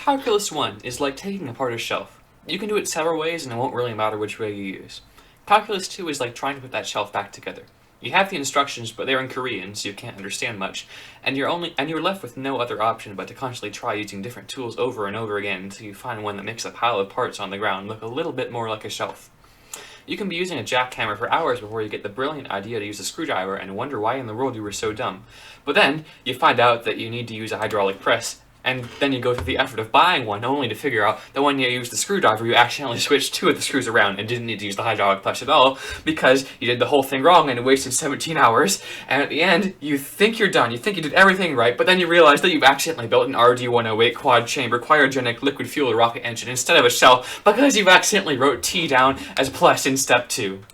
Calculus 1 is like taking apart a shelf. You can do it several ways and it won't really matter which way you use. Calculus 2 is like trying to put that shelf back together. You have the instructions, but they're in Korean, so you can't understand much, and you're left with no other option but to constantly try using different tools over and over again until you find one that makes a pile of parts on the ground look a little bit more like a shelf. You can be using a jackhammer for hours before you get the brilliant idea to use a screwdriver and wonder why in the world you were so dumb. But then, you find out that you need to use a hydraulic press, and then you go through the effort of buying one, only to figure out that when you used the screwdriver, you accidentally switched two of the screws around and didn't need to use the hydraulic press at all, because you did the whole thing wrong and it wasted 17 hours, and at the end, you think you're done, you think you did everything right, but then you realize that you've accidentally built an RD-108 quad-chamber cryogenic liquid-fueled rocket engine instead of a shell, because you've accidentally wrote T down as plus in step 2.